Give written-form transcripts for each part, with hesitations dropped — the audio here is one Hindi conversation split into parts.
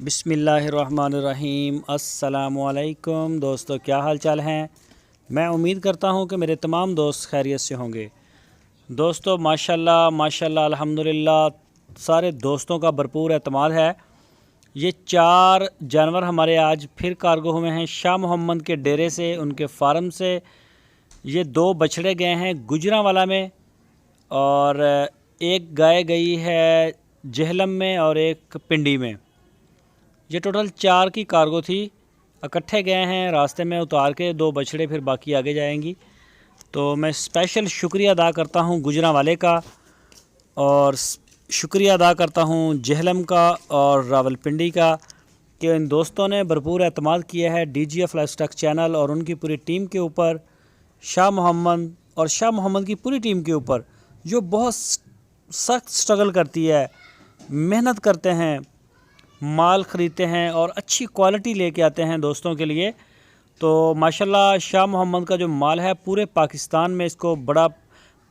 बिस्मिल्लाहिर्रहमानिर्रहीम। अस्सलामुअलैकुम दोस्तों, क्या हाल चाल हैं। मैं उम्मीद करता हूं कि मेरे तमाम दोस्त खैरियत से होंगे। दोस्तों माशाल्लाह माशाल्लाह अल्हम्दुलिल्लाह सारे दोस्तों का भरपूर एतमाद है। ये 4 जानवर हमारे आज फिर कार्गो हुए हैं शाह मोहम्मद के डेरे से, उनके फार्म से। ये 2 बछड़े गए हैं गुजरांवाला में और एक गाय गई है जहलम में और एक पिंडी में। ये टोटल 4 की कार्गो थी। इकट्ठे गए हैं, रास्ते में उतार के 2 बछड़े फिर बाकी आगे जाएंगी। तो मैं स्पेशल शुक्रिया अदा करता हूँ गुजरांवाले का और शुक्रिया अदा करता हूँ जहलम का और रावलपिंडी का कि इन दोस्तों ने भरपूर एतमाद किया है DGF लाइफस्टाइल चैनल और उनकी पूरी टीम के ऊपर, शाह मोहम्मद और शाह मोहम्मद की पूरी टीम के ऊपर, जो बहुत सख्त स्ट्रगल करती है, मेहनत करते हैं, माल ख़रीदते हैं और अच्छी क्वालिटी लेके आते हैं दोस्तों के लिए। तो माशाल्लाह शाह मोहम्मद का जो माल है पूरे पाकिस्तान में इसको बड़ा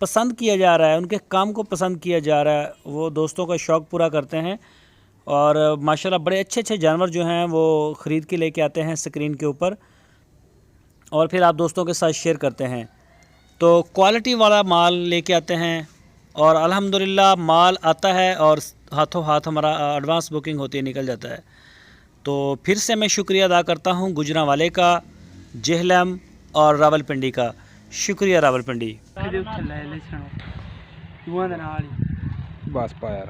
पसंद किया जा रहा है, उनके काम को पसंद किया जा रहा है। वो दोस्तों का शौक़ पूरा करते हैं और माशाल्लाह बड़े अच्छे अच्छे जानवर जो हैं वो ख़रीद के लेके आते हैं स्क्रीन के ऊपर और फिर आप दोस्तों के साथ शेयर करते हैं। तो क्वालिटी वाला माल लेके आते हैं और अल्हम्दुलिल्लाह माल आता है और हाथों हाथ हमारा एडवांस बुकिंग होती है, निकल जाता है। तो फिर से मैं शुक्रिया अदा करता हूँ गुजरांवाले का, जहलम और रावलपिंडी का। शुक्रिया रावलपिंडी। बस पाया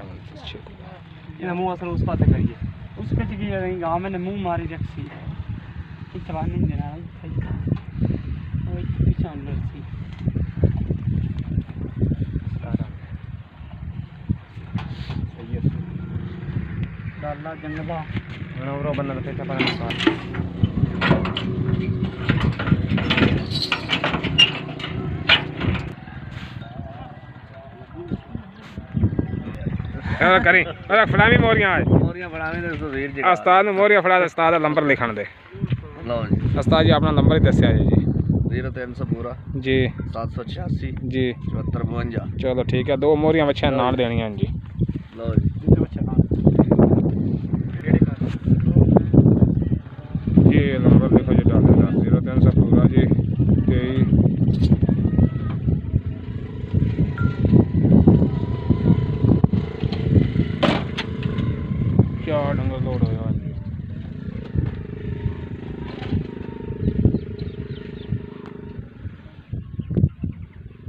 करें फलामी मोरियां उस्ताद मोरिया फड़ा उस्ताद नंबर लिखण दे। उस्ताद जी अपना नंबर ही दस्या जी। 0300 जी 786 जी 7452। चलो ठीक है, 2 मोरियां बच्चियां नाल देनियां जी। लो जी ये नंबर देखो जी, डाल देना 0300 जी 23 क्या डंगर लोड हो यार।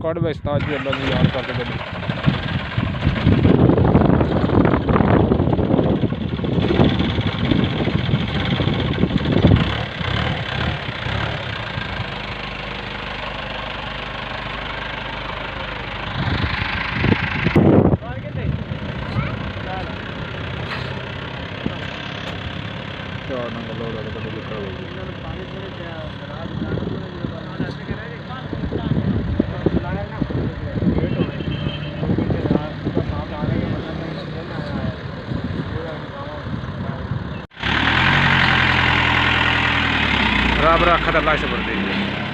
कट बे उस्ताद जी, अल्लाह ने याद करके दे। बराबर अखा अल्लाह से बढ़